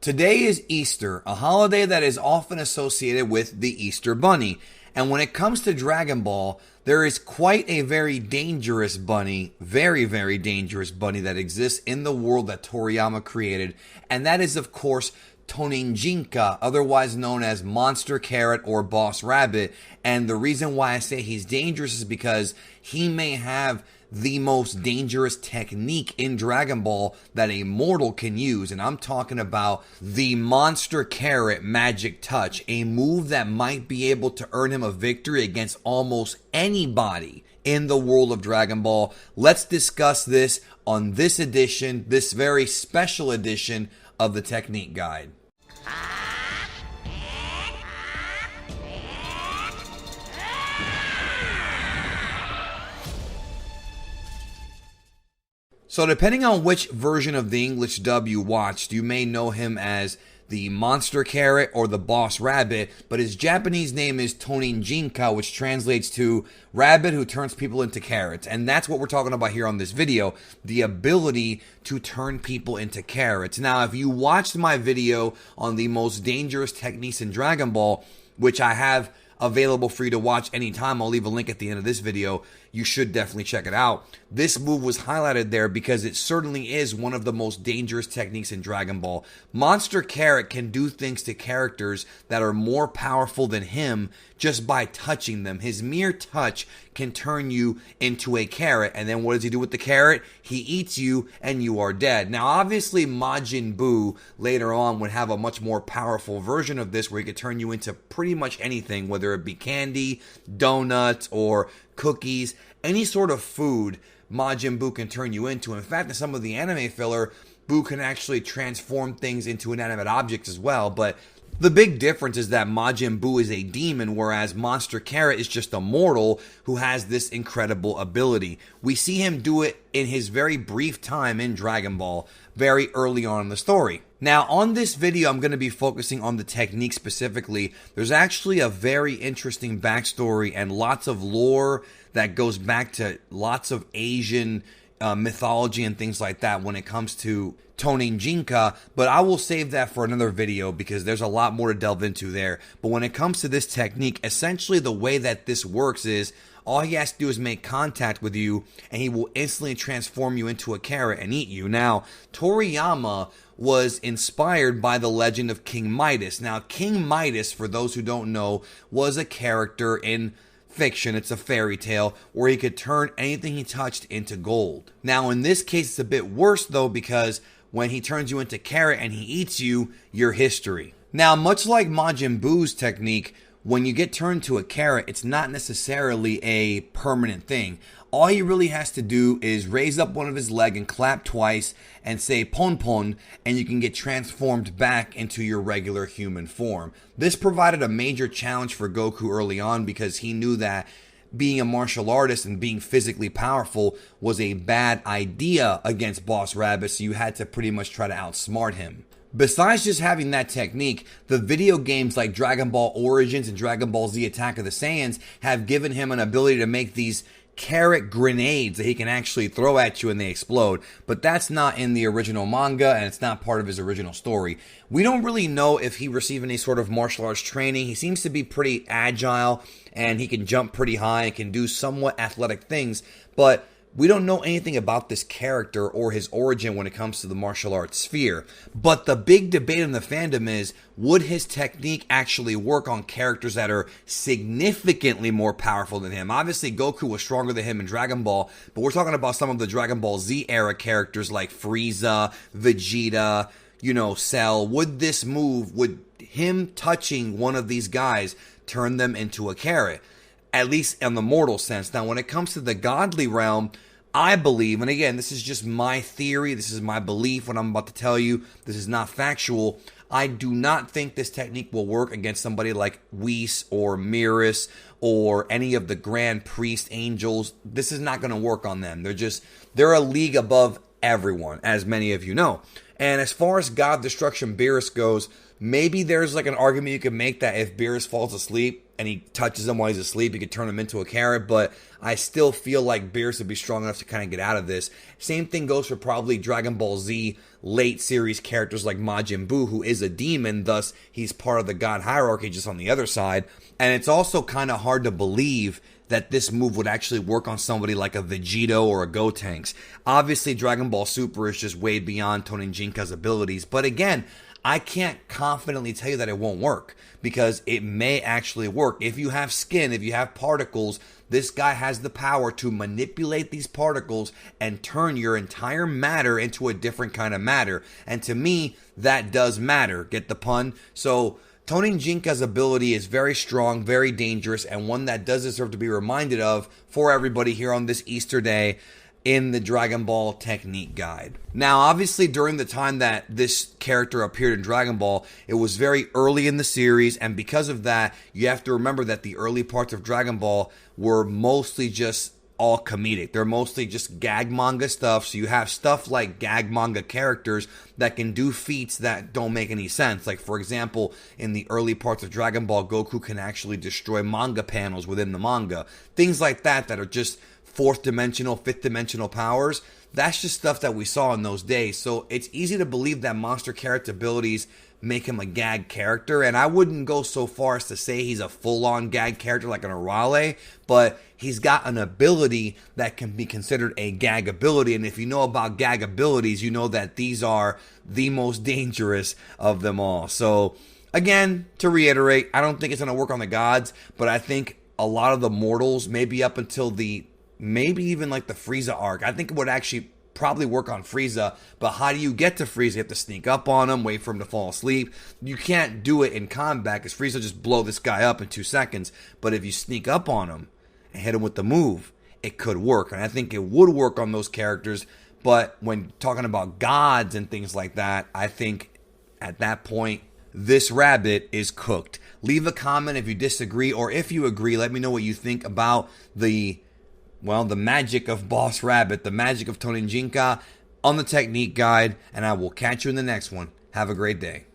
Today is Easter, a holiday that is often associated with the Easter Bunny. And when it comes to Dragon Ball, there is quite a very dangerous bunny, very dangerous bunny that exists in the world that Toriyama created. And that is, of course, TONINJINJA, otherwise known as Monster Carrot or Boss Rabbit. And the reason why I say he's dangerous is because he may have the most dangerous technique in Dragon Ball that a mortal can use. And I'm talking about the Monster Carrot Magic Touch, a move that might be able to earn him a victory against almost anybody in the world of Dragon Ball. Let's discuss this on this edition, this very special edition of the Technique Guide. So depending on which version of the English dub you watched, you may know him as the Monster Carrot or the Boss Rabbit, but his Japanese name is TONINJINJA, which translates to rabbit who turns people into carrots. And that's what we're talking about here on this video, the ability to turn people into carrots. Now, if you watched my video on the most dangerous techniques in Dragon Ball, which I have available for you to watch anytime, I'll leave a link at the end of this video, you should definitely check it out. This move was highlighted there because it certainly is one of the most dangerous techniques in Dragon Ball. Monster Carrot can do things to characters that are more powerful than him just by touching them. His mere touch can turn you into a carrot, and then what does he do with the carrot? He eats you and you are dead. Now obviously Majin Buu later on would have a much more powerful version of this where he could turn you into pretty much anything, whether it be candy, donuts, or cookies, any sort of food Majin Buu can turn you into. In fact, in some of the anime filler, Buu can actually transform things into inanimate objects as well. But the big difference is that Majin Buu is a demon, whereas Monster Carrot is just a mortal who has this incredible ability. We see him do it in his very brief time in Dragon Ball, very early on in the story. Now, on this video, I'm going to be focusing on the technique specifically. There's actually a very interesting backstory and lots of lore that goes back to lots of Asian mythology and things like that when it comes to TONINJINJA, but I will save that for another video because there's a lot more to delve into there. But when it comes to this technique, essentially the way that this works is all he has to do is make contact with you and he will instantly transform you into a carrot and eat you. Now, Toriyama was inspired by the legend of King Midas. Now, King Midas, for those who don't know, was a character in fiction. It's a fairy tale where he could turn anything he touched into gold. Now, in this case, it's a bit worse though, because when he turns you into carrot and he eats you, you're history. Now, much like Majin Buu's technique, when you get turned to a carrot, it's not necessarily a permanent thing. All he really has to do is raise up one of his leg and clap twice and say pon pon, and you can get transformed back into your regular human form. This provided a major challenge for Goku early on because he knew that being a martial artist and being physically powerful was a bad idea against Boss Rabbit, so you had to pretty much try to outsmart him. Besides just having that technique, the video games like Dragon Ball Origins and Dragon Ball Z Attack of the Saiyans have given him an ability to make these carrot grenades that he can actually throw at you and they explode. But that's not in the original manga and it's not part of his original story. We don't really know if he received any sort of martial arts training. He seems to be pretty agile and he can jump pretty high and can do somewhat athletic things, but we don't know anything about this character or his origin when it comes to the martial arts sphere. But the big debate in the fandom is, would his technique actually work on characters that are significantly more powerful than him? Obviously, Goku was stronger than him in Dragon Ball, but we're talking about some of the Dragon Ball Z era characters like Frieza, Vegeta, Cell. Would this move, would him touching one of these guys turn them into a carrot? At least in the mortal sense. Now, when it comes to the godly realm, I believe, and again, this is just my theory, this is my belief, what I'm about to tell you, this is not factual. I do not think this technique will work against somebody like Whis or Miras or any of the Grand Priest Angels. This is not going to work on them. They're a league above everyone, as many of you know. And as far as God Destruction Beerus goes, maybe there's like an argument you could make that if Beerus falls asleep and he touches him while he's asleep, he could turn him into a carrot, but I still feel like Beerus would be strong enough to kind of get out of this. Same thing goes for probably Dragon Ball Z late series characters like Majin Buu, who is a demon, thus he's part of the God hierarchy just on the other side. And it's also kind of hard to believe that this move would actually work on somebody like a Vegito or a Gotenks. Obviously, Dragon Ball Super is just way beyond TONINJINJA's abilities, but again, I can't confidently tell you that it won't work, because it may actually work. If you have skin, if you have particles, this guy has the power to manipulate these particles and turn your entire matter into a different kind of matter. And to me, that does matter. Get the pun? So TONINJINJA's ability is very strong, very dangerous, and one that does deserve to be reminded of for everybody here on this Easter day in the Dragon Ball Technique Guide. Now, obviously, during the time that this character appeared in Dragon Ball, it was very early in the series, and because of that, you have to remember that the early parts of Dragon Ball were mostly just all comedic. They're mostly just gag manga stuff, so you have stuff like gag manga characters that can do feats that don't make any sense. Like, for example, in the early parts of Dragon Ball, Goku can actually destroy manga panels within the manga. Things like that that are just fourth dimensional, fifth dimensional powers. That's just stuff that we saw in those days. So it's easy to believe that Monster Carrot's abilities make him a gag character. And I wouldn't go so far as to say he's a full-on gag character like an Arale, but he's got an ability that can be considered a gag ability. And if you know about gag abilities, you know that these are the most dangerous of them all. So again, to reiterate, I don't think it's going to work on the gods, but I think a lot of the mortals, maybe up until maybe even like the Frieza arc, I think it would actually probably work on Frieza. But how do you get to Frieza? You have to sneak up on him, wait for him to fall asleep. You can't do it in combat because Frieza will just blow this guy up in 2 seconds. But if you sneak up on him and hit him with the move, it could work. And I think it would work on those characters. But when talking about gods and things like that, I think at that point, this rabbit is cooked. Leave a comment if you disagree, or if you agree, let me know what you think about the magic of Boss Rabbit, the magic of TONINJINJA on the Technique Guide, and I will catch you in the next one. Have a great day.